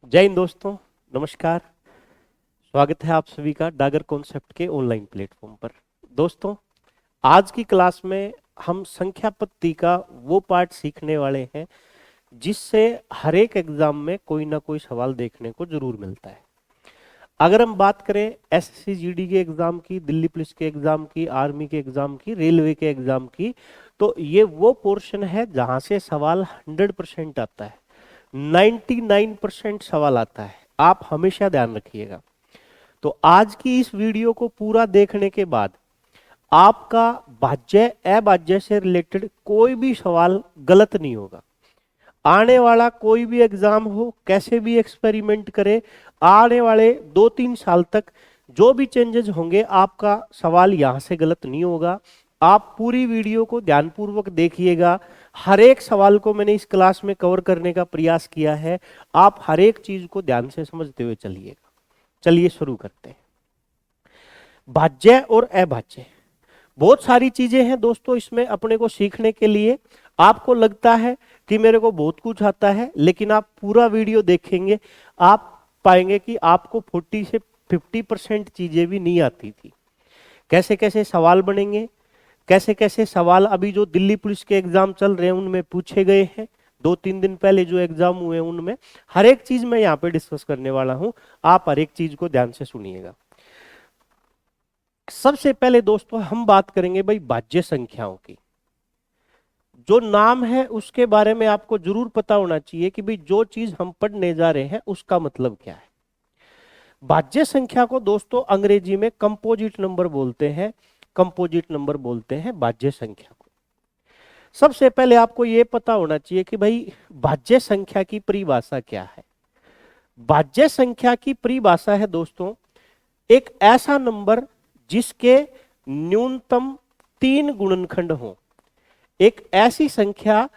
जय हिंद दोस्तों, नमस्कार। स्वागत है आप सभी का डागर कॉन्सेप्ट के ऑनलाइन प्लेटफॉर्म पर। दोस्तों, आज की क्लास में हम संख्या पत्ती का वो पार्ट सीखने वाले हैं जिससे हर एक एग्जाम में कोई ना कोई सवाल देखने को जरूर मिलता है। अगर हम बात करें एसएससी जीडी के एग्जाम की, दिल्ली पुलिस के एग्जाम की, आर्मी के एग्जाम की, रेलवे के एग्जाम की, तो ये वो पोर्शन है जहां से सवाल 100% आता है, 99% सवाल आता है। आप हमेशा ध्यान रखिएगा। तो आज की इस वीडियो को पूरा देखने के बाद आपका भाज्य अभाज्य से रिलेटेड कोई भी सवाल गलत नहीं होगा। आने वाला कोई भी एग्जाम हो, कैसे भी एक्सपेरिमेंट करे, आने वाले 2-3 साल तक जो भी चेंजेस होंगे, आपका सवाल यहां से गलत नहीं होगा। आप पूरी वीडियो को ध्यानपूर्वक देखिएगा। हर एक सवाल को मैंने इस क्लास में कवर करने का प्रयास किया है। आप हर एक चीज को ध्यान से समझते हुए चलिएगा। चलिए शुरू करते हैं। भाज्य और अभाज्य, बहुत सारी चीजें हैं दोस्तों इसमें अपने को सीखने के लिए। आपको लगता है कि मेरे को बहुत कुछ आता है, लेकिन आप पूरा वीडियो देखेंगे, आप पाएंगे कि आपको 40 से 50% चीजें भी नहीं आती थी। कैसे कैसे सवाल बनेंगे, कैसे कैसे सवाल अभी जो दिल्ली पुलिस के एग्जाम चल रहे हैं उनमें पूछे गए हैं, 2-3 दिन पहले जो एग्जाम हुए हैं उनमें, हर एक चीज मैं यहाँ पे डिस्कस करने वाला हूं। आप हर एक चीज को ध्यान से सुनिएगा। सबसे पहले दोस्तों हम बात करेंगे भाई भाज्य संख्याओं की। जो नाम है उसके बारे में आपको जरूर पता होना चाहिए कि भाई जो चीज हम पढ़ने जा रहे हैं उसका मतलब क्या है। भाज्य संख्या को दोस्तों अंग्रेजी में कंपोजिट नंबर बोलते हैं। कंपोजिट नंबर बोलते हैं भाज्य संख्या को। सबसे पहले आपको यह पता होना चाहिए कि भाई भाज्य संख्या की परिभाषा क्या है। भाज्य संख्या की परिभाषा है दोस्तों एक ऐसा नंबर जिसके न्यूनतम 3 गुणनखंड हो। एक ऐसी संख्या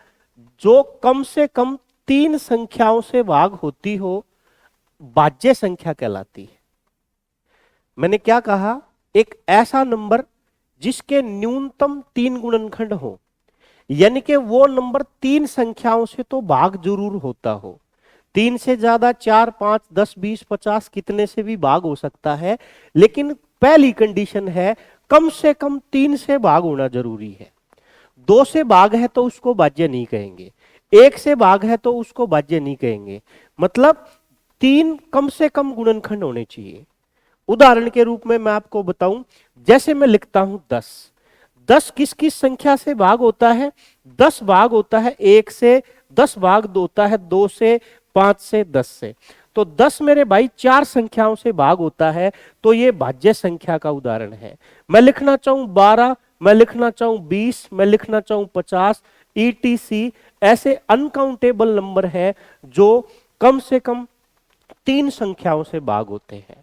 जो कम से कम 3 संख्याओं से भाग होती हो, भाज्य संख्या कहलाती है। मैंने क्या कहा? एक ऐसा नंबर जिसके न्यूनतम 3 गुणनखंड हो, यानी कि वो नंबर 3 संख्याओं से तो भाग जरूर होता हो। 3 से ज्यादा 4, 5, 10, 20, 50 कितने से भी भाग हो सकता है, लेकिन पहली कंडीशन है कम से कम 3 से भाग होना जरूरी है। 2 से भाग है तो उसको भाज्य नहीं कहेंगे, 1 से भाग है तो उसको भाज्य नहीं कहेंगे। मतलब 3 कम से कम गुणनखंड होने चाहिए। उदाहरण के रूप में मैं आपको बताऊं, जैसे मैं लिखता हूं 10। 10 किस किस संख्या से भाग होता है? 10 भाग होता है 1 से, 10 भाग होता है 2 से, 5 से, 10 से। तो 10 मेरे भाई 4 संख्याओं से भाग होता है, तो ये भाज्य संख्या का उदाहरण है। मैं लिखना चाहूं 12, मैं लिखना चाहूं 20, मैं लिखना चाहूं 50, ETC ऐसे अनकाउंटेबल नंबर है जो कम से कम 3 संख्याओं से भाग होते हैं।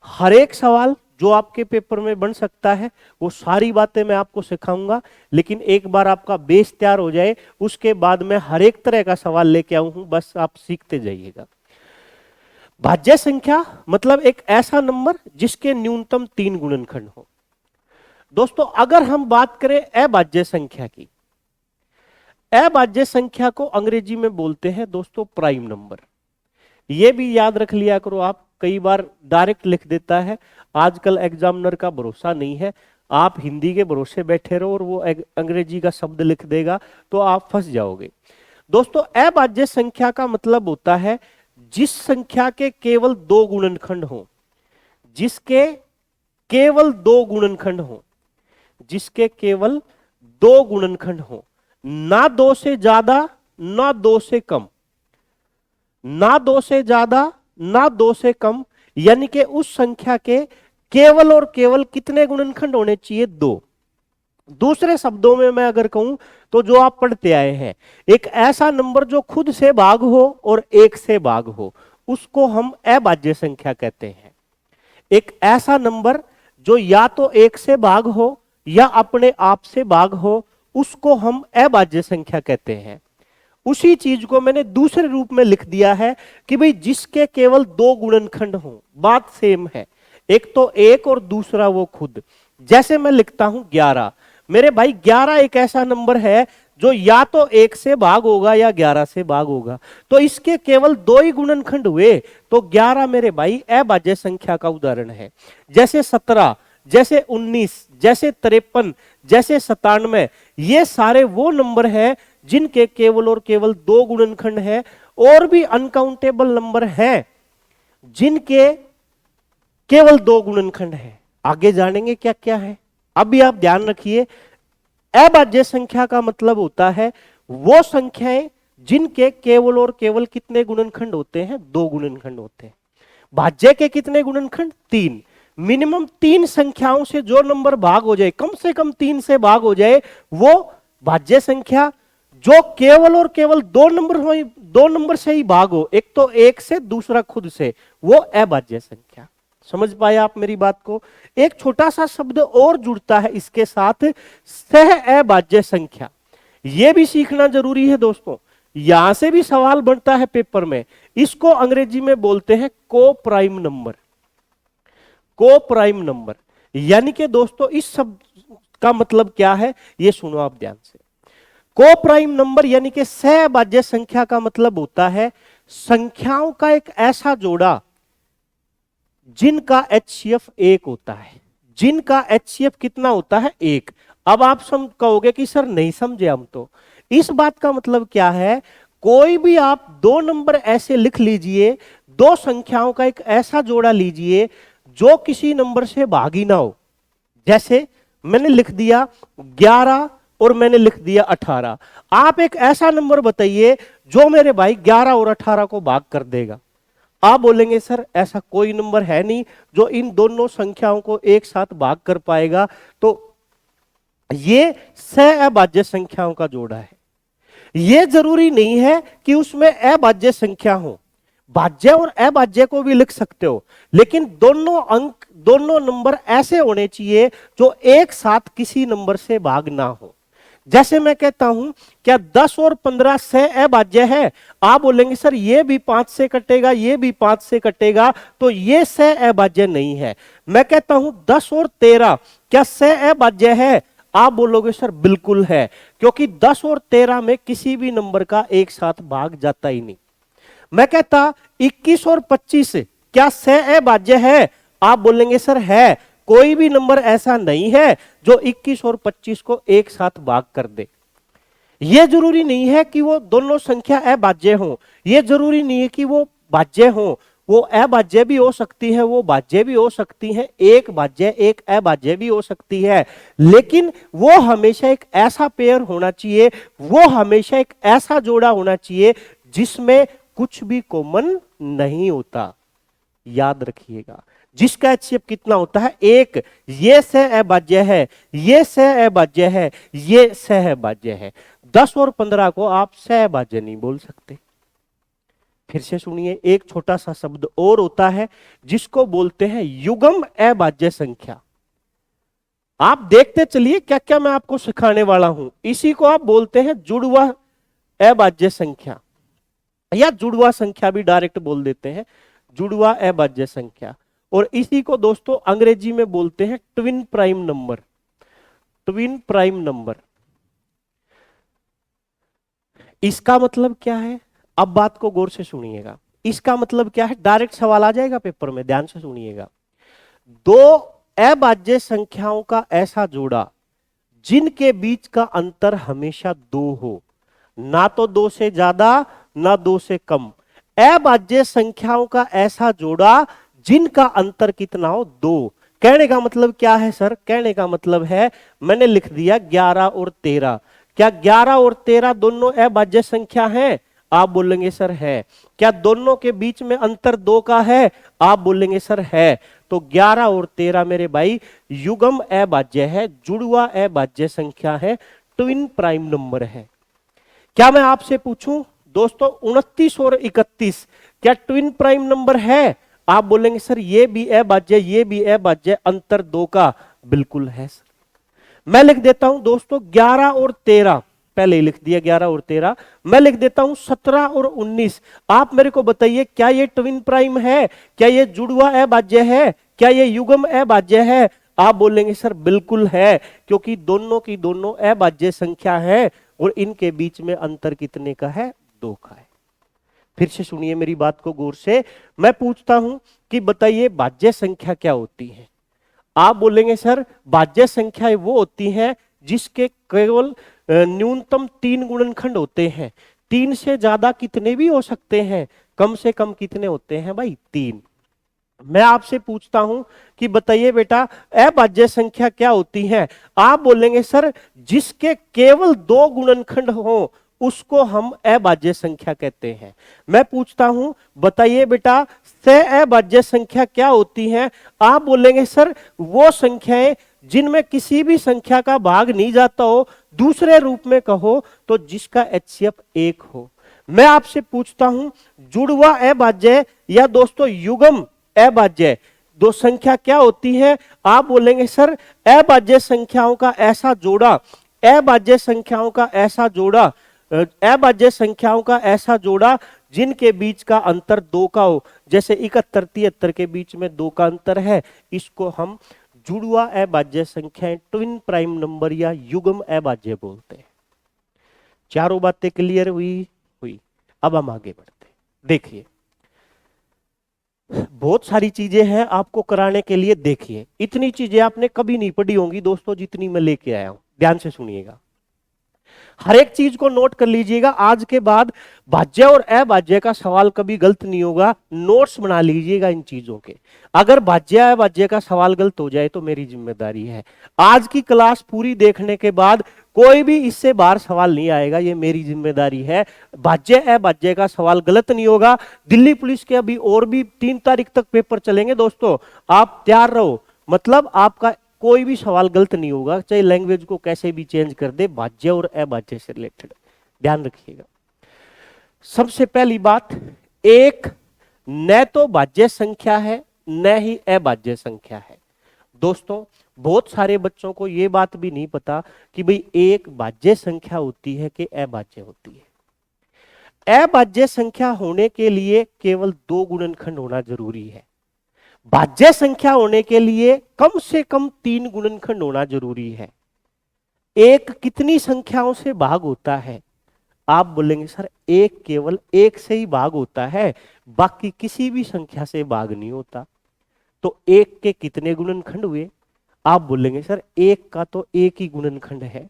हर एक सवाल जो आपके पेपर में बन सकता है वो सारी बातें मैं आपको सिखाऊंगा, लेकिन एक बार आपका बेस तैयार हो जाए उसके बाद मैं हर एक तरह का सवाल लेके आऊं हूं, बस आप सीखते जाइएगा। भाज्य संख्या मतलब एक ऐसा नंबर जिसके न्यूनतम 3 गुणनखंड हो। दोस्तों अगर हम बात करें अभाज्य संख्या की, अभाज्य संख्या को अंग्रेजी में बोलते हैं दोस्तों प्राइम नंबर। यह भी याद रख लिया करो आप, कई बार डायरेक्ट लिख देता है। आजकल एग्जामिनर का भरोसा नहीं है, आप हिंदी के भरोसे बैठे रहो और वो अंग्रेजी का शब्द लिख देगा तो आप फंस जाओगे। दोस्तों अभाज्य संख्या का मतलब होता है जिस संख्या के केवल 2 गुणनखंड हो, जिसके केवल 2 गुणनखंड हो, जिसके केवल 2 गुणनखंड हो, ना 2 से ज्यादा ना 2 से कम, ना 2 से ज्यादा ना 2 से कम, यानी कि उस संख्या के केवल और केवल कितने गुणनखंड होने चाहिए? 2। दूसरे शब्दों में मैं अगर कहूं तो जो आप पढ़ते आए हैं, एक ऐसा नंबर जो खुद से भाग हो और 1 से भाग हो, उसको हम अभाज्य संख्या कहते हैं। एक ऐसा नंबर जो या तो 1 से भाग हो या अपने आप से भाग हो, उसको हम अभाज्य संख्या कहते हैं। उसी चीज को मैंने दूसरे रूप में लिख दिया है कि भाई जिसके केवल 2 गुणनखंड हो। बात सेम है, एक तो 1 और दूसरा वो खुद। जैसे मैं लिखता हूं 11, मेरे भाई 11 एक ऐसा नंबर है जो या तो 1 से भाग होगा या 11 से भाग होगा। तो इसके केवल 2 ही गुणनखंड हुए, तो 11 मेरे भाई अभाज्य संख्या का उदाहरण है। जैसे 17, जैसे 19, जैसे 53, जैसे 97, ये सारे वो नंबर हैं जिनके केवल और केवल 2 गुणनखंड हैं। और भी अनकाउंटेबल नंबर हैं जिनके केवल 2 गुणनखंड हैं। आगे जानेंगे क्या क्या है। अभी आप ध्यान रखिए, अभाज्य संख्या का मतलब होता है वो संख्याएं जिनके केवल और केवल कितने गुणनखंड होते हैं? 2 गुणनखंड होते हैं। भाज्य के कितने गुणनखंड? 3। मिनिमम 3 संख्याओं से जो नंबर भाग हो जाए, कम से कम 3 से भाग हो जाए, वो भाज्य संख्या। जो केवल और केवल 2 नंबर से ही भाग हो, एक तो 1 से, दूसरा खुद से, वो अभाज्य संख्या। समझ पाए आप मेरी बात को? एक छोटा सा शब्द और जुड़ता है इसके साथ, सह अभाज्य संख्या। यह भी सीखना जरूरी है दोस्तों, यहां से भी सवाल बनता है पेपर में। इसको अंग्रेजी में बोलते हैं को प्राइम नंबर। को प्राइम नंबर यानी कि दोस्तों इस शब्द का मतलब क्या है, यह सुनो आप ध्यान से। को प्राइम नंबर यानी कि सहभाज्य संख्या का मतलब होता है संख्याओं का एक ऐसा जोड़ा जिनका HCF 1 होता है। जिनका HCF कितना होता है? 1। अब आप कहोगे कि सर नहीं समझे हम तो। इस बात का मतलब क्या है, कोई भी आप 2 नंबर ऐसे लिख लीजिए, 2 संख्याओं का एक ऐसा जोड़ा लीजिए जो किसी नंबर से भागी ना हो। जैसे मैंने लिख दिया 11 और मैंने लिख दिया 18। आप एक ऐसा नंबर बताइए जो मेरे भाई 11 और 18 को भाग कर देगा। आप बोलेंगे सर ऐसा कोई नंबर है नहीं जो इन दोनों संख्याओं को एक साथ भाग कर पाएगा। तो ये सहअभाज्य संख्याओं का जोड़ा है। यह जरूरी नहीं है कि उसमें अभाज्य संख्या हो, भाज्य और अभाज्य को भी लिख सकते हो, लेकिन दोनों नंबर ऐसे होने चाहिए जो एक साथ किसी नंबर से भाग ना हो। जैसे मैं कहता हूं क्या 10 और 15 सहअभाज्य है? आप बोलेंगे सर ये भी 5 से कटेगा, ये भी 5 से कटेगा, तो ये सहअभाज्य नहीं है। मैं कहता हूं 10 और 13 क्या सहअभाज्य है? आप बोलोगे सर बिल्कुल है, क्योंकि 10 और 13 में किसी भी नंबर का एक साथ भाग जाता ही नहीं। मैं कहता 21 और 25 क्या सहअभाज्य है? आप बोलेंगे सर है। कोई भी नंबर ऐसा नहीं है जो 21 और 25 को एक साथ भाग कर दे। यह जरूरी नहीं है कि वो दोनों संख्या अभाज्य हो, यह जरूरी नहीं है कि वो भाज्य हो। वो अभाज्य भी हो सकती है, वो भाज्य भी हो सकती है, एक भाज्य एक अभाज्य भी हो सकती है, लेकिन वो हमेशा एक ऐसा पेयर होना चाहिए, वो हमेशा एक ऐसा जोड़ा होना चाहिए जिसमें कुछ भी कॉमन नहीं होता। याद रखिएगा, जिसका HCF कितना होता है? 1। ये सहअभाज्य है, ये सहअभाज्य है, ये सहअभाज्य है। 10 और 15 को आप सहअभाज्य नहीं बोल सकते। फिर से सुनिए, एक छोटा सा शब्द और होता है जिसको बोलते हैं युग्म अभाज्य संख्या। आप देखते चलिए क्या क्या मैं आपको सिखाने वाला हूं। इसी को आप बोलते हैं जुड़वा अभाज्य संख्या, या जुड़वा संख्या भी डायरेक्ट बोल देते हैं, जुड़वा अभाज्य संख्या। और इसी को दोस्तों अंग्रेजी में बोलते हैं twin prime number. Twin prime number, इसका मतलब क्या है? अब बात को गौर से सुनिएगा। इसका मतलब क्या है? डायरेक्ट सवाल आ जाएगा पेपर में, ध्यान से सुनिएगा। 2 अभाज्य संख्याओं का ऐसा जोड़ा जिनके बीच का अंतर हमेशा 2 हो, ना तो 2 से ज्यादा ना 2 से कम। अभाज्य संख्याओं का ऐसा जोड़ा जिनका अंतर कितना हो? 2। कहने का मतलब क्या है सर? कहने का मतलब है मैंने लिख दिया 11 और 13। क्या 11 और 13 दोनों अभाज्य संख्या हैं? आप बोलेंगे सर है। क्या दोनों के बीच में अंतर 2 का है? आप बोलेंगे सर है। तो 11 और 13 मेरे भाई युग्म अभाज्य है, जुड़वा अभाज्य संख्या है, ट्विन प्राइम नंबर है। क्या मैं आपसे पूछूं दोस्तों 29 और 31 क्या ट्विन प्राइम नंबर है? आप बोलेंगे सर ये भी अभाज्य, ये भी अभाज्य, अंतर 2 का। बिल्कुल है सर। मैं लिख देता हूं दोस्तों 11 और 13, पहले ही लिख दिया 11 और 13। मैं लिख देता हूं 17 और 19। आप मेरे को बताइए क्या ये ट्विन प्राइम है? क्या ये जुड़वा अभाज्य है? क्या ये युग्म अभाज्य है? आप बोलेंगे सर बिल्कुल है, क्योंकि दोनों की दोनों अभाज्य संख्या है, और इनके बीच में अंतर कितने का है? 2 का है। फिर से सुनिए मेरी बात को गौर से। मैं पूछता हूं कि बताइए भाज्य संख्या क्या होती है? आप बोलेंगे सर भाज्य संख्या वो होती है जिसके केवल न्यूनतम 3 गुणनखंड होते हैं। 3 से ज्यादा कितने भी हो सकते हैं, कम से कम कितने होते हैं भाई? 3। मैं आपसे पूछता हूं कि बताइए बेटा अभाज्य संख्या क्या होती है? आप बोलेंगे सर जिसके केवल 2 गुणनखंड हो उसको हम अभाज्य संख्या कहते हैं। मैं पूछता हूं बताइए बेटा अभाज्य संख्या क्या होती है? आप बोलेंगे सर वो संख्याएं जिनमें किसी भी संख्या का भाग नहीं जाता हो, दूसरे रूप में कहो तो जिसका HCF 1 हो। मैं आपसे पूछता हूं जुड़वा अभाज्य या दोस्तों युग्म अभाज्य दो संख्या क्या होती है? आप बोलेंगे सर अभाज्य संख्याओं का ऐसा जोड़ा, अभाज्य संख्याओं का ऐसा जोड़ा, अभाज्य संख्याओं का ऐसा जोड़ा जिनके बीच का अंतर 2 का हो। जैसे 71 73 के बीच में 2 का अंतर है, इसको हम जुड़वा अभाज्य संख्याएं, ट्विन प्राइम नंबर या युग्म अभाज्य बोलते हैं। चारों बातें क्लियर हुई? अब हम आगे बढ़ते हैं। देखिए बहुत सारी चीजें हैं आपको कराने के लिए। देखिए इतनी चीजें आपने कभी नहीं पढ़ी होंगी दोस्तों जितनी मैं लेके आया हूं। ध्यान से सुनिएगा, हर एक चीज को नोट कर लीजिएगा। आज के बाद भाज्य और अभाज्य का सवाल कभी गलत नहीं होगा। नोट्स बना लीजिएगा इन चीजों के। अगर भाज्य अभाज्य का सवाल गलत हो जाए तो मेरी जिम्मेदारी है। आज की क्लास पूरी देखने के बाद कोई भी इससे बाहर सवाल नहीं आएगा, ये मेरी जिम्मेदारी है। भाज्य अभाज्य का सवाल गलत नहीं होगा। दिल्ली पुलिस के अभी और भी 3 तारीख तक पेपर चलेंगे दोस्तों, आप तैयार रहो। मतलब आपका कोई भी सवाल गलत नहीं होगा, चाहे लैंग्वेज को कैसे भी चेंज कर दे, भाज्य और अभाज्य से रिलेटेड ध्यान रखिएगा। सबसे पहली बात, एक न तो भाज्य संख्या है न ही अभाज्य संख्या है। दोस्तों बहुत सारे बच्चों को यह बात भी नहीं पता कि भाई एक भाज्य संख्या होती है कि अभाज्य होती है। अभाज्य संख्या होने के लिए केवल 2 गुणनखंड होना जरूरी है। भाज्य संख्या होने के लिए कम से कम 3 गुणनखंड होना जरूरी है। एक कितनी संख्याओं से भाग होता है? आप बोलेंगे सर एक केवल 1 से ही भाग होता है, बाकी किसी भी संख्या से भाग नहीं होता। तो 1 के कितने गुणनखंड हुए? आप बोलेंगे सर 1 का तो 1 ही गुणनखंड है।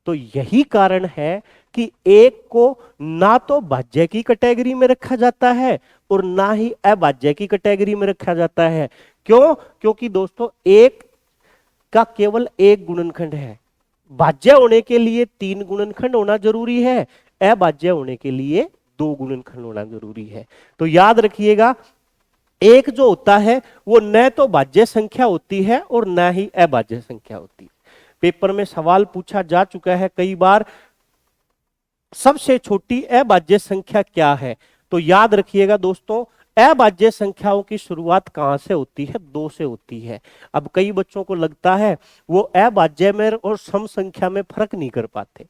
तो यही कारण है कि 1 को ना तो भाज्य की कैटेगरी में रखा जाता है और ना ही अभाज्य की कैटेगरी में रखा जाता है। क्यों? क्योंकि दोस्तों 1 का केवल 1 गुणनखंड है। भाज्य होने के लिए 3 गुणनखंड होना जरूरी है, अभाज्य होने के लिए 2 गुणनखंड होना जरूरी है। तो याद रखिएगा, 1 जो होता है वो न तो भाज्य संख्या होती है और न ही अभाज्य संख्या होती है। पेपर में सवाल पूछा जा चुका है कई बार, सबसे छोटी अभाज्य संख्या क्या है? तो याद रखिएगा दोस्तों, अभाज्य संख्याओं की शुरुआत कहां से होती है? 2 से होती है। अब कई बच्चों को लगता है वो अभाज्य में और सम संख्या में फर्क नहीं कर पाते,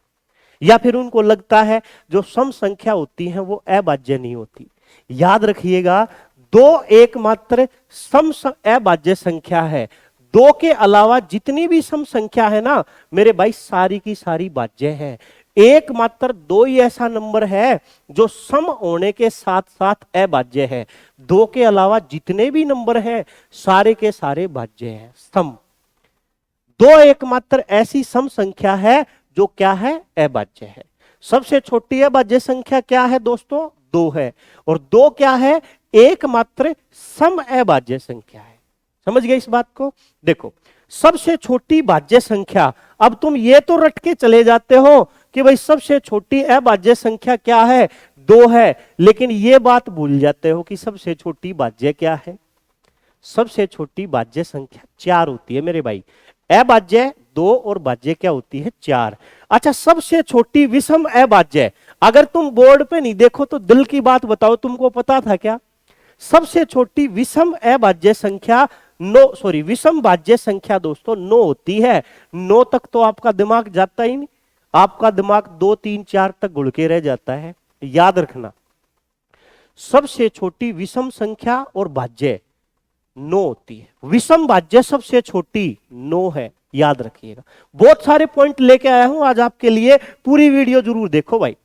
या फिर उनको लगता है जो सम संख्या होती है वो अभाज्य नहीं होती। याद रखिएगा 2 एकमात्र सम अभाज्य संख्या है। 2 के अलावा जितनी भी सम संख्या है ना मेरे भाई, सारी की सारी भाज्य है। एकमात्र 2 ही ऐसा नंबर है जो सम होने के साथ साथ अभाज्य है। 2 के अलावा जितने भी नंबर हैं सारे के सारे भाज्य हैं, सम। 2 एकमात्र ऐसी सम संख्या है जो क्या है? अभाज्य है। सबसे छोटी अभाज्य संख्या क्या है दोस्तों? 2 है। और 2 क्या है? एकमात्र सम अभाज्य संख्या है। समझ गए इस बात को? देखो सबसे छोटी भाज्य संख्या, अब तुम ये तो रट के चले जाते हो कि भाई सबसे छोटी अभाज्य संख्या क्या है? 2 है, लेकिन ये बात भूल जाते हो कि सबसे छोटी भाज्य क्या है? सबसे छोटी भाज्य संख्या 4 होती है मेरे भाई। अभाज्य 2 और भाज्य क्या होती है? 4। अच्छा, सबसे छोटी विषम अभाज्य, अगर तुम बोर्ड पे नहीं देखो तो दिल की बात बताओ, तुमको पता था क्या? सबसे छोटी विषम अभाज्य संख्या विषम भाज्य संख्या दोस्तों 9 होती है। 9 तक तो आपका दिमाग जाता ही नहीं, आपका दिमाग 2 3 4 तक घुल के रह जाता है। याद रखना, सबसे छोटी विषम संख्या और भाज्य 9 होती है। विषम भाज्य सबसे छोटी 9 है, याद रखिएगा। बहुत सारे पॉइंट लेके आया हूं आज आपके लिए, पूरी वीडियो जरूर देखो भाई।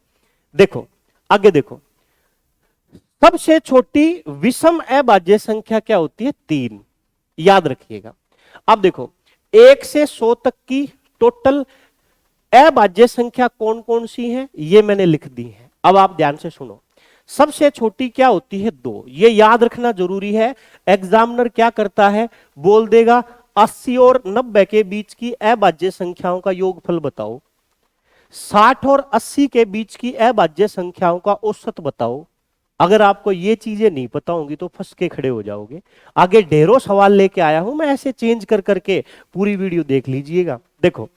देखो आगे देखो, सबसे छोटी विषम अभाज्य संख्या क्या होती है? 3, याद रखिएगा। अब देखो 1 से 100 तक की टोटल अभाज्य संख्या कौन कौन सी है, ये मैंने लिख दी है। अब आप ध्यान से सुनो, सबसे छोटी क्या होती है? 2, ये याद रखना जरूरी है। एग्जामिनर क्या करता है, बोल देगा 80 और 90 के बीच की अभाज्य संख्याओं का योगफल बताओ, 60 और 80 के बीच की अभाज्य संख्याओं का औसत बताओ। अगर आपको ये चीजें नहीं पता होंगी तो फंस के खड़े हो जाओगे। आगे ढेरों सवाल लेके आया हूं मैं, ऐसे चेंज कर करके, पूरी वीडियो देख लीजिएगा। देखो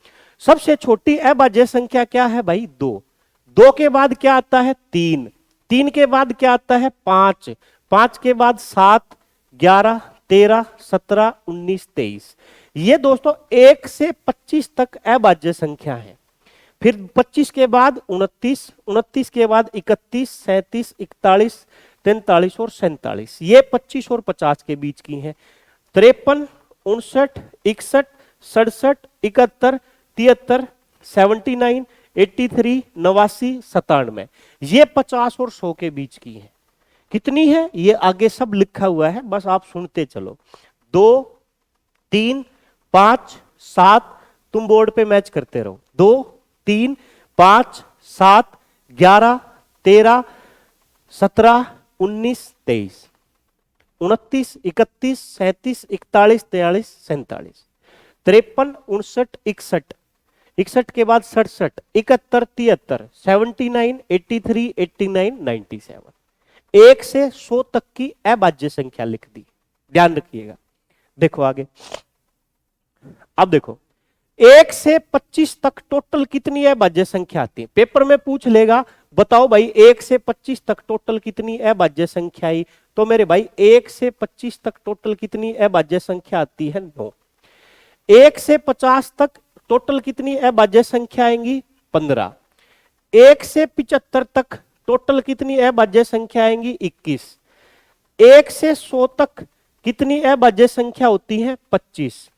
सबसे छोटी अभाज्य संख्या क्या है भाई? 2। 2 के बाद क्या आता है? 3। 3 के बाद क्या आता है? 5। 5 के बाद 7, 11, 13, 17, 19, 23। ये दोस्तों 1 से 25 तक अभाज्य संख्या है। फिर 25 के बाद 29, 29 के बाद 31, 37, 41, 43 और 47। ये 25 और 50 के बीच की हैं। 53, 59, 61, 67, 71, 73, 79, 83, 89, 97। ये 50 और 100 के बीच की है। कितनी है ये आगे सब लिखा हुआ है, बस आप सुनते चलो। 2, 3, 5, 7, तुम बोर्ड पे मैच करते रहो। 2, 3, 5, 7, 11, 13, 17, 19, 23, 29, 31, 37, 41, 43, 47, 53, 59, 61, 61 के बाद 67, 71, 73, 79, 83, 89, 97। 1 से 100 तक की अभाज्य संख्या लिख दी, ध्यान रखिएगा। देखो आगे, अब देखो 1 से 25 तक टोटल कितनी अभाज्य संख्या आती है? पेपर में पूछ लेगा, बताओ भाई 1 से 25 तक टोटल कितनी अभाज्य संख्या आई? तो मेरे भाई 1 से 25 तक टोटल कितनी अभाज्य संख्या आती है? 9। 1 से 50 तक टोटल कितनी अभाज्य संख्या आएंगी? 15। 1 से 75 तक टोटल कितनी अभाज्य संख्या आएंगी? 21। 1 से 100 तक कितनी अभाज्य संख्या होती है? 25।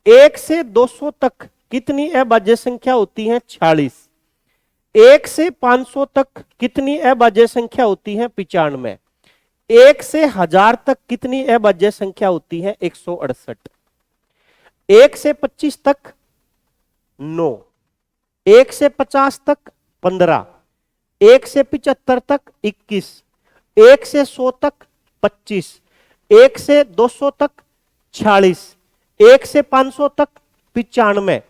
1 से 200 तक कितनी अभाज्य संख्या होती है? 46। 1 से 500 तक कितनी अभाज्य संख्या होती है? 95। 1 से 1000 तक कितनी अभाज्य संख्या होती है? 168। 1 से 25 तक 9। 1 से 50 तक 15। 1 से 75 तक 21। 1 से 100 तक 25। 1 से 200 तक 46। 1 से 500 तक 95।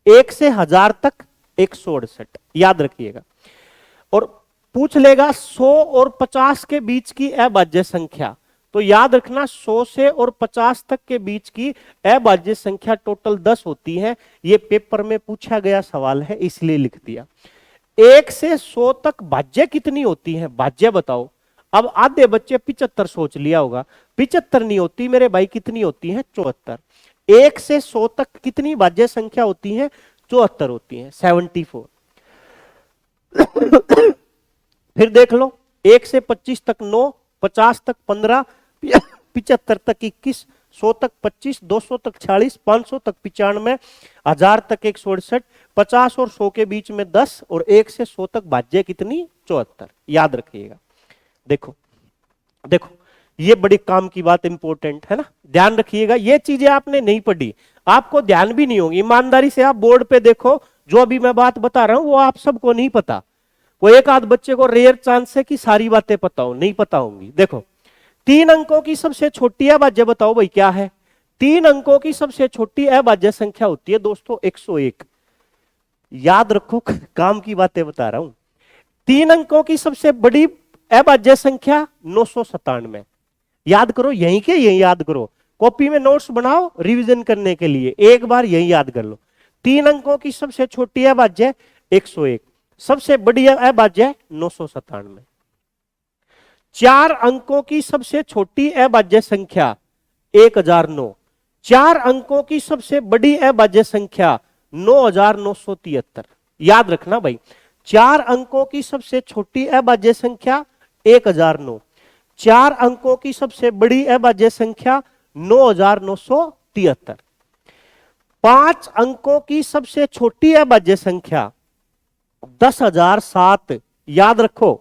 1 से 1000 तक 168, याद रखिएगा। और पूछ लेगा 100 और 50 के बीच की अभाज्य संख्या, तो याद रखना 100 से और 50 तक के बीच की अभाज्य संख्या टोटल 10 होती है। ये पेपर में पूछा गया सवाल है, इसलिए लिख दिया। 1 से 100 तक भाज्य कितनी होती है? भाज्य बताओ। अब आधे बच्चे 75 सोच लिया होगा, 75 नहीं होती मेरे भाई, कितनी होती है? 74। 1 से 100 तक कितनी भाज्य संख्या होती है? 74 होती है, 74। फिर देख लो, 1 से 25 तक 9, 50 तक 15, 75 तक 21, 100 तक 25, 200 तक 46, 500 तक 95, 1000 तक 168, 50 और 100 के बीच में 10 और 1 से 100 तक भाज्य कितनी? 74, याद रखिएगा। देखो देखो, ये बड़ी काम की बात, इंपॉर्टेंट है ना, ध्यान रखिएगा। ये चीजें आपने नहीं पढ़ी, आपको ध्यान भी नहीं होगी। ईमानदारी से आप बोर्ड पे देखो, जो अभी मैं बात बता रहा हूं वो आप सबको नहीं पता। कोई एक आध बच्चे को रेयर चांस है कि सारी बातें पता हो, नहीं पता होंगी। देखो 3 अंकों की सबसे छोटी अभाज्य बताओ भाई क्या है? 3 अंकों की सबसे छोटी अभाज्य संख्या होती है दोस्तों 101। याद रखो, काम की बातें बता रहा हूं। 3 अंकों की सबसे बड़ी अभाज्य संख्या 997। याद करो, यहीं के यहीं याद करो, कॉपी में नोट्स बनाओ रिवीजन करने के लिए, एक बार यही याद कर लो। 3 अंकों की सबसे छोटी अभाज्य 101, सबसे बड़ी अभाज्य 997। 4 अंकों की सबसे छोटी अभाज्य संख्या 1009। 4 अंकों की सबसे बड़ी अभाज्य संख्या 9973। याद रखना भाई, 4 अंकों की सबसे छोटी अभाज्य संख्या 1009, 4 अंकों की सबसे बड़ी अभाज्य संख्या 9,973। 5 अंकों की सबसे छोटी अभाज्य संख्या 10,007। याद रखो,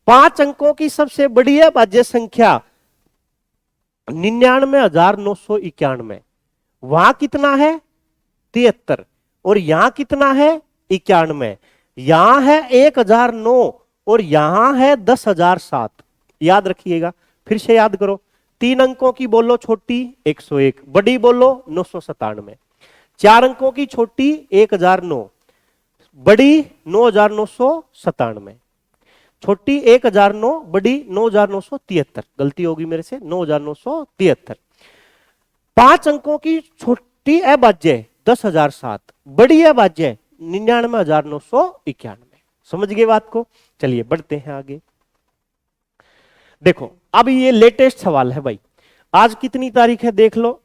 5 अंकों की सबसे बड़ी अभाज्य संख्या 99,991। वहां कितना है 73, और यहां कितना है 91। यहां है 1,009 और यहां है 10,007। याद रखिएगा, फिर से याद करो। 3 अंकों की बोलो छोटी 101, बड़ी बोलो 997। 4 अंकों की छोटी 1,009, बड़ी 9,997। छोटी 1,009, बड़ी 9,973। गलती होगी मेरे से, 9,973। 5 अंकों की छोटी अभाज्य 10,007, बड़ी अभाज्य 99,991। समझ गए बात को? चलिए बढ़ते हैं आगे। देखो अब ये लेटेस्ट सवाल है भाई। आज कितनी तारीख है देख लो,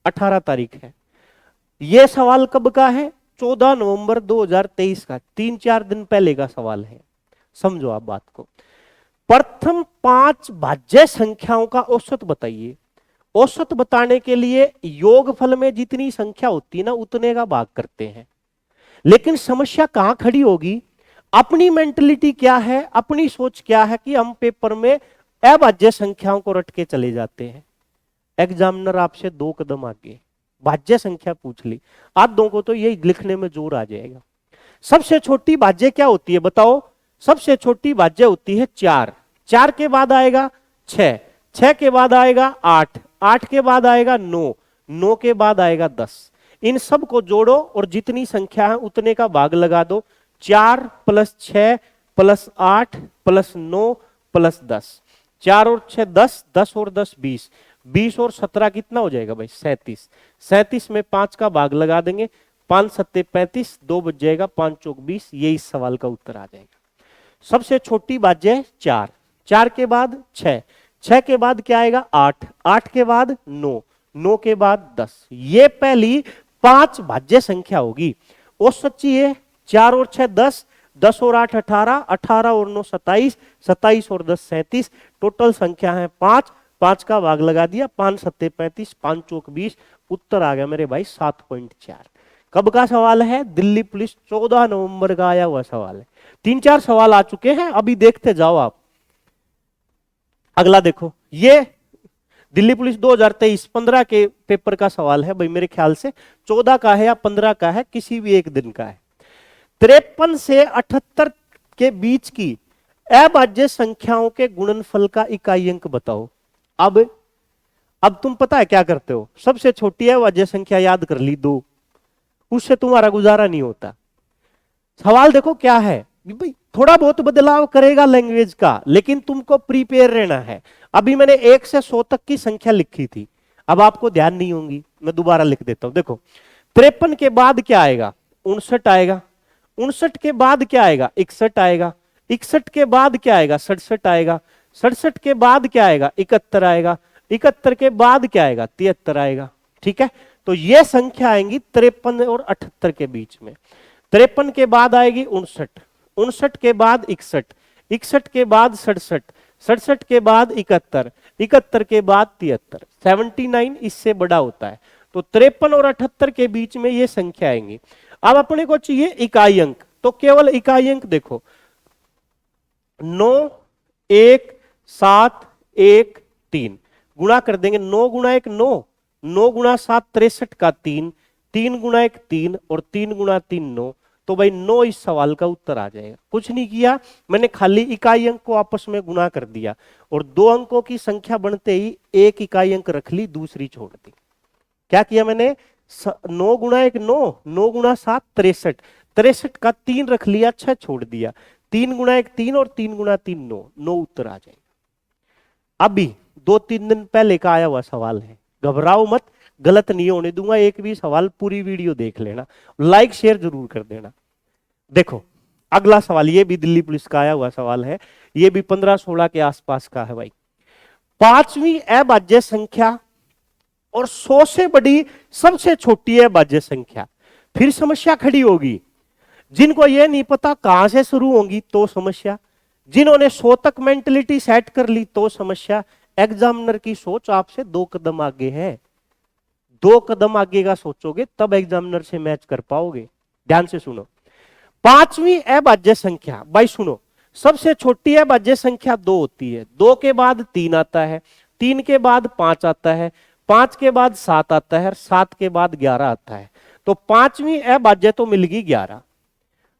18 तारीख है। ये सवाल कब का है? 14 नवंबर 2023 का, 3-4 दिन पहले का सवाल है। समझो आप बात को। प्रथम 5 भाज्य संख्याओं का औसत बताइए। औसत बताने के लिए योगफल में जितनी संख्या होती है ना, उतने का भाग करते हैं। लेकिन समस्या कहां खड़ी होगी? अपनी मेंटलिटी क्या है, अपनी सोच क्या है कि हम पेपर में अभाज्य संख्याओं को रट के चले जाते हैं। एग्जामिनर आपसे 2 कदम आगे भाज्य संख्या पूछ ली, आधों को तो यही लिखने में जोर आ जाएगा। सबसे छोटी भाज्य क्या होती है बताओ? सबसे छोटी भाज्य होती है 4। 4 के बाद आएगा 6, 6 के बाद आएगा 8, 8 के बाद आएगा 9, 9 के बाद आएगा 10। इन सब को जोड़ो और जितनी संख्या है उतने का भाग लगा दो। 4 + 6 + 8 + 9 + 10। 4 और 6 10, 10 और 10 20, 20 और 17 कितना हो जाएगा भाई? 37। 37 में 5 का भाग लगा देंगे, 5 7 35, 2 बच जाएगा, 5 चौक 20। ये इस सवाल का उत्तर आ जाएगा। सबसे छोटी भाज्य 4, 4 के बाद 6, 6 के बाद क्या आएगा? 8, 8 के बाद 9, 9 के बाद 10। ये पहली 5 भाज्य संख्या होगी। और सच्ची है 4 और 6 10, 10 और 8 18, 18 और 9 27, 27 और 10 37। टोटल संख्या है 5, 5 का भाग लगा दिया, 5 7 35, 5 चौक 20। उत्तर आ गया मेरे भाई 7.4। कब का सवाल है? दिल्ली पुलिस 14 नवंबर का आया हुआ सवाल है। 3-4 सवाल आ चुके हैं, अभी देखते जाओ आप। अगला देखो, ये दिल्ली पुलिस 2023 15 के पेपर का सवाल है भाई। मेरे ख्याल से 14 का है या 15 का है, किसी भी एक दिन का है। 53 से 78 के बीच की अभाज्य संख्याओं के गुणनफल का इकाई अंक बताओ। अब तुम पता है क्या करते हो? सबसे छोटी अभाज्य संख्या याद कर ली 2, उससे तुम्हारा गुजारा नहीं होता। सवाल देखो क्या है भाई, थोड़ा बहुत बदलाव करेगा लैंग्वेज का, लेकिन तुमको प्रिपेयर रहना है। अभी मैंने 1 से 100 तक की संख्या लिखी थी, अब आपको ध्यान नहीं होंगी, मैं दोबारा लिख देता हूं। देखो 53 के बाद क्या आएगा? 59 आएगा। 59 के बाद क्या आएगा? 61 आएगा। 61 के बाद क्या आएगा? 67 आएगा। 67 के बाद क्या आएगा? 71 आएगा। 71 के बाद क्या आएगा? 73 आएगा। ठीक है, तो ये संख्या आएंगी 53 और 78 के बीच में। 53 के बाद आएगी 59, 59 के बाद 61, 61 के बाद 67, 67 के बाद 71, 71 के बाद 73। 79 इससे बड़ा होता है। तो 53 और 78 के बीच में ये संख्या आएंगी। अब अपने को चाहिए इकाई अंक, तो केवल इकाई अंक देखो 9 1 7 1 3 गुणा कर देंगे। 9 गुणा 1 9, 9 गुणा 7 63 का 3, 3 गुणा 1 3 और 3 गुणा 3 9। तो भाई 9 इस सवाल का उत्तर आ जाएगा। कुछ नहीं किया मैंने, खाली इकाई अंक को आपस में गुणा कर दिया और 2 अंकों की संख्या बनते ही एक इकाई अंक रख ली, दूसरी छोड़ दी। क्या किया मैंने? 9 गुणा 1 9, 9 गुणा 7 63, 63 का 3 रख लिया, 6 छोड़ दिया। 3 गुणा 1 3 और 3 गुणा 3 9, 9 उत्तर आ जाएगा। अभी 2-3 दिन पहले का आया हुआ सवाल है, घबराओ मत, गलत नहीं होने दूंगा। एक भी सवाल पूरी वीडियो देख लेना, लाइक शेयर जरूर कर देना। देखो अगला सवाल, ये भी दिल्ली पुलिस का आया हुआ सवाल है, ये भी 15-16 के आसपास का है भाई। 5वीं अभाज्य संख्या और 100 से बड़ी सबसे छोटी अभाज्य संख्या। फिर समस्या खड़ी होगी। जिनको ये नहीं पता कहां से शुरू होंगी तो समस्या, जिन्होंने 100 तक मेंटलिटी सेट कर ली तो समस्या, एग्जामिनर की सोच आपसे 2 कदम आगे है। 2 कदम आगे का सोचोगे तब एग्जामिनर से मैच कर पाओगे। ध्यान से सुनो, पांचवी अभाज्य संख्या, भाई सुनो, सबसे छोटी अभाज्य संख्या 2 होती है, 2 के बाद 3 आता है, 3 के बाद 5 आता है, 5 के बाद 7 आता है और 7 के बाद 11 आता है। तो पांचवी अभाज्य तो मिल गई 11।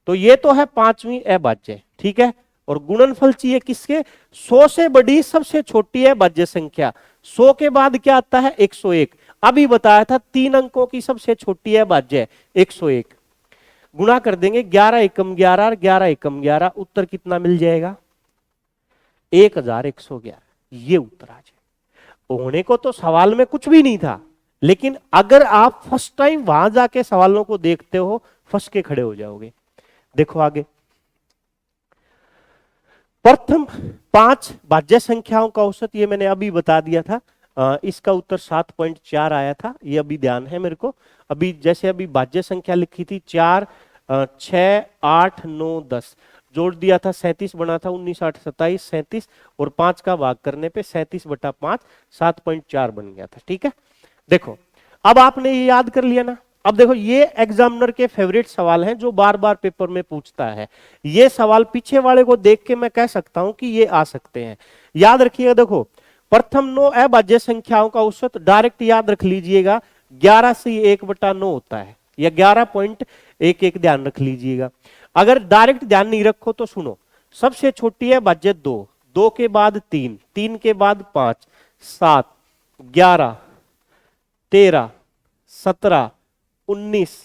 तो ये तो है पांचवी अभाज्य, ठीक है। और गुणनफल चाहिए किसके? 100 से बड़ी सबसे छोटी अभाज्य संख्या। 100 के बाद क्या आता है? 101। अभी बताया था 3 अंकों की सबसे छोटी अभाज्य 101। गुणा कर देंगे 11 एकम 11 और 11 एकम 11, उत्तर कितना मिल जाएगा? 1111। ये उत्तर आ जाए। होने को तो सवाल में कुछ भी नहीं था, लेकिन अगर आप फर्स्ट टाइम वहां जाके सवालों को देखते हो, फंस के खड़े हो जाओगे। देखो आगे, प्रथम 5 भाज्य संख्याओं का औसत, ये मैंने अभी बता दिया था। इसका उत्तर 7.4 आया था, ये अभी ध्यान है मेरे को। अभी जैसे अभी भाज्य संख्या लिखी थी 4, 6, 8, 9, 10, जोड़ दिया था 37 बना था, 19, 8, 27, 37 और 5 का भाग करने पे 37/5 7.4 बन गया था। ठीक है, देखो अब आपने ये याद कर लिया ना। अब देखो ये एग्जामिनर के फेवरेट सवाल हैं जो बार बार पेपर में पूछता है। ये सवाल पीछे वाले को देख के मैं कह सकता हूं कि ये आ सकते हैं। याद रखिएगा, देखो प्रथम 9 अभाज्य संख्याओं का औसत डायरेक्ट याद रख लीजिएगा 11 से 1/9 होता है, या 11.11 ध्यान रख लीजिएगा। अगर डायरेक्ट ध्यान नहीं रखो तो सुनो, सबसे छोटी है भाज्य 2, 2 के बाद 3, 3 के बाद 5, 7, 11, 13, 17, 19,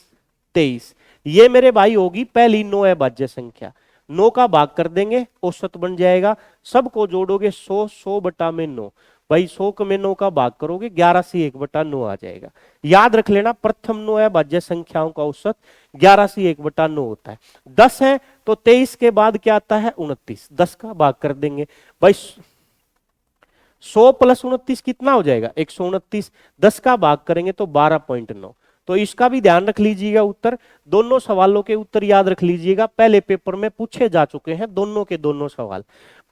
23, ये मेरे भाई होगी पहली 9 अभाज्य संख्या। 9 का भाग कर देंगे, औसत बन जाएगा। सबको जोड़ोगे 100, 100/9, भाई 100 में 9 का भाग करोगे 11 से 1/9 आ जाएगा। याद रख लेना, प्रथम 9 अभाज्य संख्याओं का औसत 11 से 1/9 होता है। 10 है तो 23 के बाद क्या आता है? 29, 10 का भाग कर देंगे भाई 100 + 29 कितना हो जाएगा? 129, 10 का भाग करेंगे तो 12.9। तो इसका भी ध्यान रख लीजिएगा उत्तर। दोनों सवालों के उत्तर याद रख लीजिएगा, पहले पेपर में पूछे जा चुके हैं दोनों के दोनों सवाल।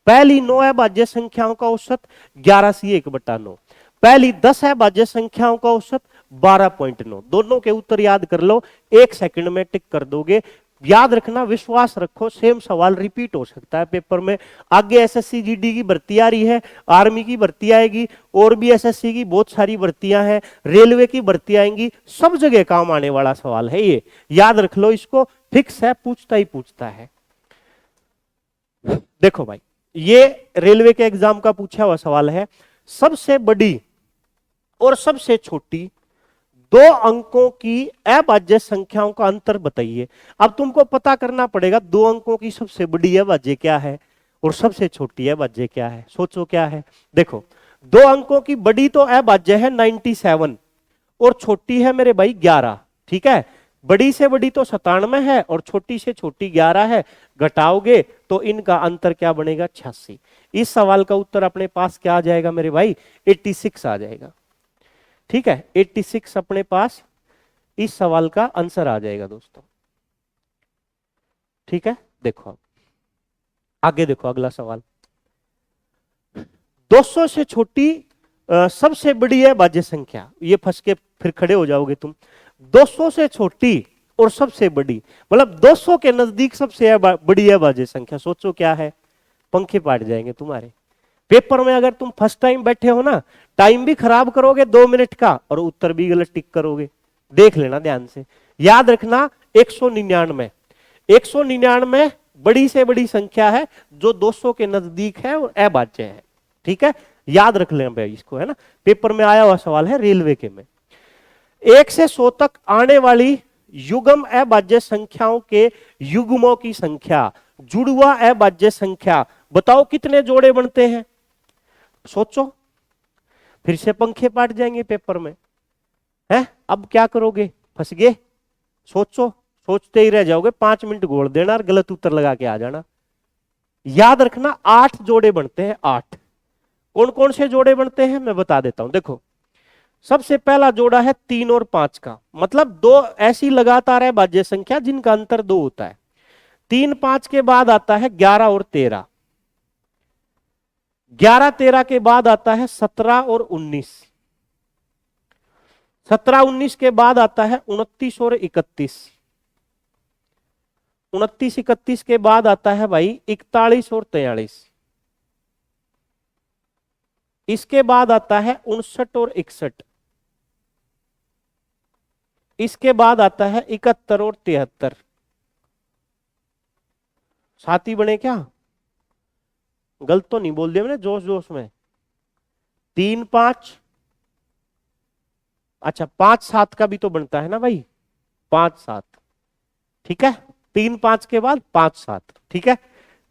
पहली 9 अभाज्य संख्याओं का औसत 11 से 1/9, पहली 10 अभाज्य संख्याओं का औसत 12.9। दोनों के उत्तर याद कर लो, 1 सेकंड में टिक कर दोगे। याद रखना, विश्वास रखो, सेम सवाल रिपीट हो सकता है पेपर में। आगे एसएससी जीडी की भर्ती आ रही है, आर्मी की भर्ती आएगी, और भी एसएससी की बहुत सारी भर्तियां हैं, रेलवे की भर्ती आएंगी, सब जगह काम आने वाला सवाल है ये। याद रख लो इसको, फिक्स है, पूछता ही पूछता है। देखो भाई, ये रेलवे के एग्जाम का पूछा हुआ सवाल है। सबसे बड़ी और सबसे छोटी 2 अंकों की अभाज्य संख्याओं का अंतर बताइए। अब तुमको पता करना पड़ेगा 2 अंकों की सबसे बड़ी अभाज्य क्या है और सबसे छोटी अभाज्य क्या है। सोचो क्या है। देखो 2 अंकों की बड़ी तो अभाज्य है 97 और छोटी है मेरे भाई 11। ठीक है, बड़ी से बड़ी तो 97 है और छोटी से छोटी 11 है। घटाओगे तो इनका अंतर क्या बनेगा? 86। इस सवाल का उत्तर अपने पास क्या आ जाएगा मेरे भाई? 86 आ जाएगा। ठीक है, 86 अपने पास इस सवाल का आंसर आ जाएगा दोस्तों। ठीक है, देखो अब आगे देखो, अगला सवाल 200 से छोटी सबसे बड़ी है भाज्य संख्या। ये फंस के फिर खड़े हो जाओगे तुम। 200 से छोटी और सबसे बड़ी, मतलब 200 के नजदीक सबसे बड़ी है भाज्य संख्या। सोचो क्या है, पंखे पाट जाएंगे तुम्हारे। पेपर में अगर तुम फर्स्ट टाइम बैठे हो ना, टाइम भी खराब करोगे 2 मिनट का और उत्तर भी गलत टिक करोगे। देख लेना ध्यान से। याद रखना 199, 199 बड़ी से बड़ी संख्या है जो 200 के नजदीक है और अभाज्य है। ठीक है, याद रख लेना भाई इसको, है ना, पेपर में आया हुआ सवाल है रेलवे के में। 1 से 100 तक आने वाली युग्म अभाज्य संख्याओं के युग्मों की संख्या, जुड़वा अभाज्य संख्या, बताओ कितने जोड़े बनते हैं? सोचो, फिर से पंखे पाट जाएंगे पेपर में, है? अब क्या करोगे? फंस गए? सोचो, सोचते ही रह जाओगे। 5 मिनट घोल देना और गलत उत्तर लगा के आ जाना। याद रखना 8 जोड़े बनते हैं। 8 कौन कौन से जोड़े बनते हैं मैं बता देता हूं। देखो सबसे पहला जोड़ा है 3 और 5 का, मतलब 2 ऐसी लगातार है भाज्य संख्या जिनका अंतर 2 होता है। 3, 5 के बाद आता है 11 और 13। 11 13 के बाद आता है 17 और 19, 17 19 के बाद आता है 29 और 31, 29 31 के बाद आता है भाई 41 और 43, इसके बाद आता है 59 और 61, इसके बाद आता है 71 और 73। साथी बने क्या? गलत तो नहीं बोल दिया मैंने जोश जोश में? 3 5, अच्छा 5 7 का भी तो बनता है ना भाई, 5 7, ठीक है। 3 5 के बाद 5 7, ठीक है।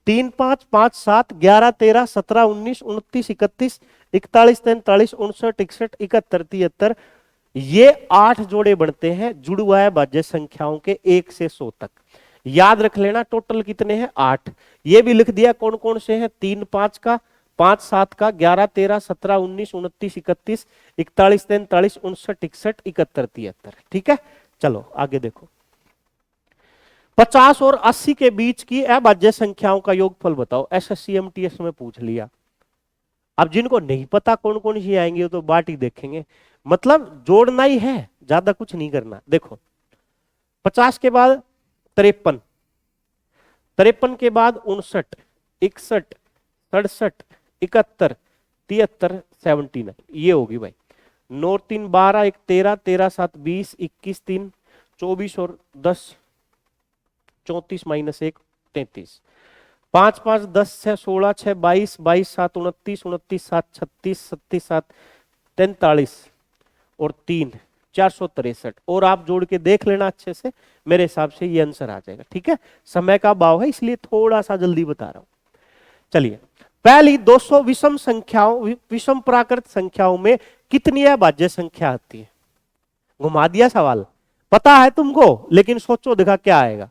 3 5 5 7 11 13 17 19 29 31 41 43 59 61 71 73, ये 8 जोड़े बनते हैं जुड़वा भाज्य संख्याओं के 1 से 100 तक। याद रख लेना टोटल कितने हैं? 8। ये भी लिख दिया कौन कौन से हैं? 3 5 का, 5 7 का, 11 13 17 19 29 31 41 43 59 61 71 73, ठीक है। चलो आगे देखो, 50 और 80 के बीच की अभाज्य संख्याओं का योगफल बताओ। एसएससी एमटीएस में पूछ लिया। अब जिनको नहीं पता कौन कौन सी आएंगे तो बाट ही देखेंगे, मतलब जोड़ना ही है, ज्यादा कुछ नहीं करना। देखो 50 के बाद 53, 53 के बाद 59 61 67 71 73 79, ये होगी भाई। 9 3 12 1 13 13 7 20 21 3 24 और 10 34 माइनस 1 33, 5 5 10 6 16 6 22 22 7 29 29 7 36 37 7 43 और 3 463, और आप जोड़ के देख लेना अच्छे से, मेरे हिसाब से ये आंसर आ जाएगा, ठीक है। समय का अभाव है इसलिए थोड़ा सा जल्दी बता रहा हूं। चलिए, पहली 200 विषम संख्याओं, विषम प्राकृत संख्याओं में कितनी अभाज्य संख्या आती है? घुमा दिया सवाल, पता है तुमको, लेकिन सोचो देखा क्या आएगा।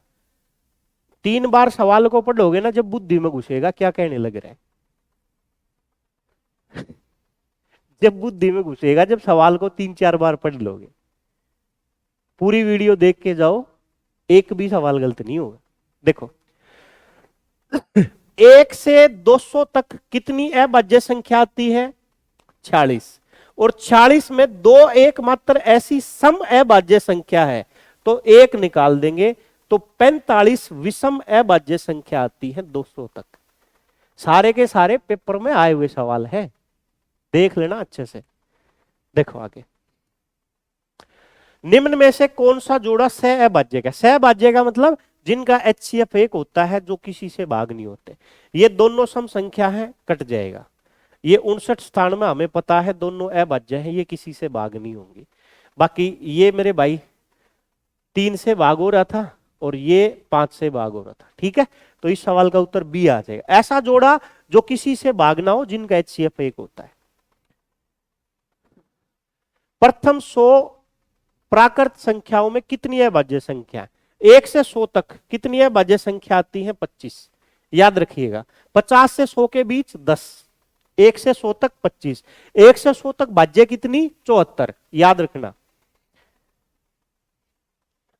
3 बार सवाल को पढ़ोगे ना, जब बुद्धि में घुसेगा क्या कहने लग रहा है। जब बुद्धि में घुसेगा, जब सवाल को 3 4 बार पढ़ लोगे। पूरी वीडियो देख के जाओ, एक भी सवाल गलत नहीं होगा। देखो 1 से 200 तक कितनी अभाज्य संख्या आती है? 46, और 46 में 2 एकमात्र ऐसी सम अभाज्य संख्या है, तो 1 निकाल देंगे तो 45 विषम अभाज्य संख्या आती है 200 तक। सारे के सारे पेपर में आए हुए सवाल हैं, देख लेना अच्छे से। देखो आगे, निम्न में से कौन सा जोड़ा सहअभाज्य का? सहअभाज्य का मतलब जिनका HCF 1 होता है, जो किसी से भाग नहीं होते। ये दोनों सम संख्या है, कट जाएगा। ये 59 स्थान में हमें पता है दोनों अभाज्य हैं, ये किसी से भाग नहीं होंगी। बाकी ये मेरे भाई 3 से भाग हो रहा था और ये 5 से भाग हो रहा था, ठीक है। तो इस सवाल का उत्तर बी आ जाएगा, ऐसा जोड़ा जो किसी से भाग ना हो, जिनका HCF 1 होता है। प्रथम 100 प्राकृत संख्याओं में कितनी अभाज्य संख्या है? 1 से 100 तक कितनी अभाज्य संख्या आती है? 25। याद रखिएगा, 50 से 100 के बीच 10, 1 से 100 तक 25, 1 से 100 तक भाज्य कितनी? 74। याद रखना।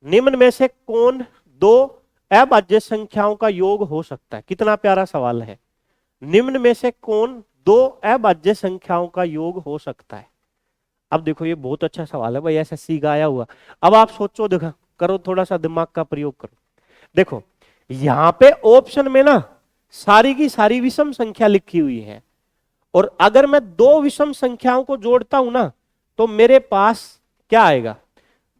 निम्न में से कौन 2 अभाज्य संख्याओं का योग हो सकता है? कितना प्यारा सवाल है। निम्न में से कौन 2 अभाज्य संख्याओं का योग हो सकता है? अब देखो ये बहुत अच्छा सवाल है भाई, एसएससी का आया हुआ। अब आप सोचो, देखो करो, थोड़ा सा दिमाग का प्रयोग करो। देखो यहां पे ऑप्शन में ना सारी की सारी विषम संख्या लिखी हुई है, और अगर मैं 2 विषम संख्याओं को जोड़ता हूं ना, तो मेरे पास क्या आएगा?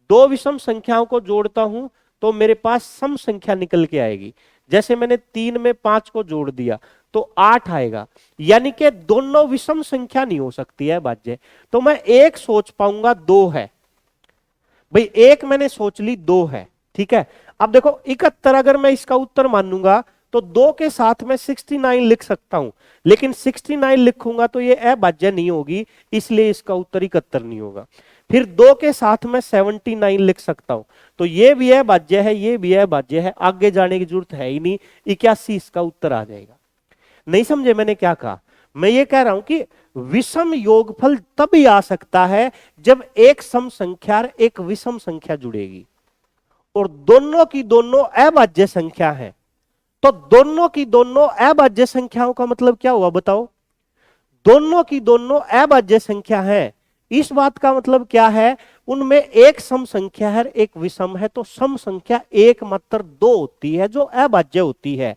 2 विषम संख्याओं को जोड़ता हूं तो मेरे पास सम संख्या निकल के आएगी। जैसे मैंने 3 में 5 को जोड़ दिया तो 8 आएगा, यानी कि दोनों विषम संख्या नहीं हो सकती है भाज्य। तो मैं एक सोच पाऊंगा 2 है भाई, एक मैंने सोच ली 2 है, ठीक है। अब देखो 71 अगर मैं इसका उत्तर मानूंगा तो 2 के साथ में 69 लिख सकता हूं, लेकिन 69 लिखूंगा तो ये अभाज्य नहीं होगी, इसलिए इसका उत्तर 71 नहीं होगा। फिर 2 के साथ में 79 लिख सकता हूं, तो ये भी अभाज्य है, ये भी अभाज्य है, आगे जाने की जरूरत है ही नहीं, 81 इसका उत्तर आ जाएगा। नहीं समझे मैंने क्या कहा? मैं ये कह रहा हूं कि विषम योगफल तभी आ सकता है जब एक सम संख्या और एक विषम संख्या जुड़ेगी, और दोनों की दोनों अभाज्य संख्या है। तो दोनों की दोनों अभाज्य संख्याओं का मतलब क्या हुआ बताओ? दोनों की दोनों अभाज्य संख्या है। इस बात का मतलब क्या है, उनमें एक सम संख्या है, एक विषम है, तो सम संख्या एक मात्र दो होती है जो अभाज्य होती है,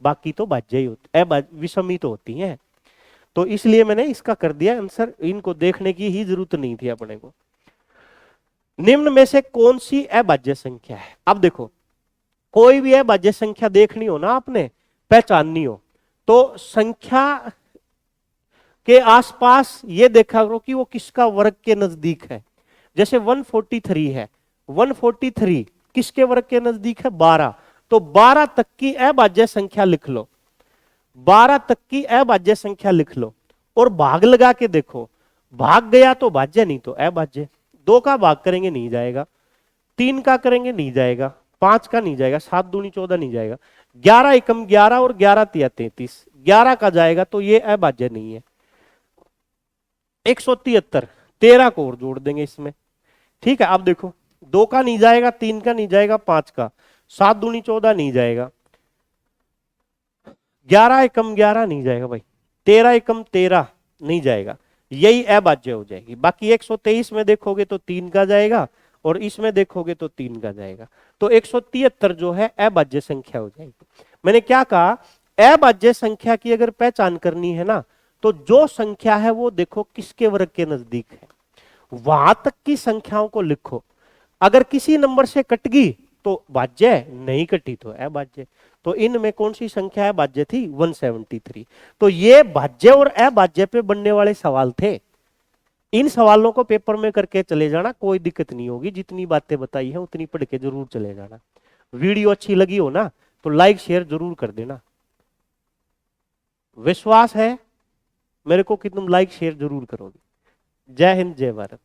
बाकी तो भाज्य ही होती, विषम ही तो होती है। तो इसलिए मैंने इसका कर दिया आंसर, इनको देखने की ही जरूरत नहीं थी अपने को। निम्न में से कौन सी अभाज्य संख्या है? अब देखो, कोई भी अभाज्य संख्या देखनी हो ना आपने, पहचाननी हो, तो संख्या के आसपास ये देखा करो कि वो किसका वर्ग के नजदीक है। जैसे 143 है, 143 किसके वर्ग के नजदीक है? 12। तो 12 तक की अभाज्य संख्या लिख लो, 12 तक की अभाज्य संख्या लिख लो और भाग लगा के देखो, भाग गया तो भाज्य, नहीं तो अभाज्य। 2 का भाग करेंगे नहीं जाएगा, 3 का करेंगे नहीं जाएगा, 5 का नहीं जाएगा, 7 दूनी 14 नहीं जाएगा, 11 एकम 11 और 11 तिया 33, 11 का जाएगा तो ये अभाज्य नहीं है। 173, 13 को और जोड़ देंगे इसमें, ठीक है। अब देखो, 2 का नहीं जाएगा, 3 का नहीं जाएगा, 5 का, 7 दूनी 14 नहीं जाएगा, 11 एकम 11 नहीं जाएगा भाई, 13 एकम 13 नहीं जाएगा, यही अभाज्य हो जाएगी। बाकी 123 में देखोगे तो 3 का जाएगा और इसमें देखोगे तो 3 का जाएगा, तो 173 जो है अभाज्य संख्या हो जाएगी। मैंने क्या कहा, अभाज्य संख्या की अगर पहचान करनी है ना, तो जो संख्या है वो देखो किसके वर्ग के नजदीक है, वहां तक की संख्याओं को लिखो। अगर किसी नंबर से कट गई तो भाज्य, नहीं कटी तो अभाज्य। तो इनमें कौन सी संख्या है भाज्य थी? 173। तो ये भाज्य और अभाज्य पे बनने वाले सवाल थे। इन सवालों को पेपर में करके चले जाना, कोई दिक्कत नहीं होगी। जितनी बातें बताई है उतनी पढ़ के जरूर चले जाना। वीडियो अच्छी लगी हो ना तो लाइक शेयर जरूर कर देना। विश्वास है मेरे को कि तुम लाइक शेयर जरूर करोगे। जय हिंद, जय भारत।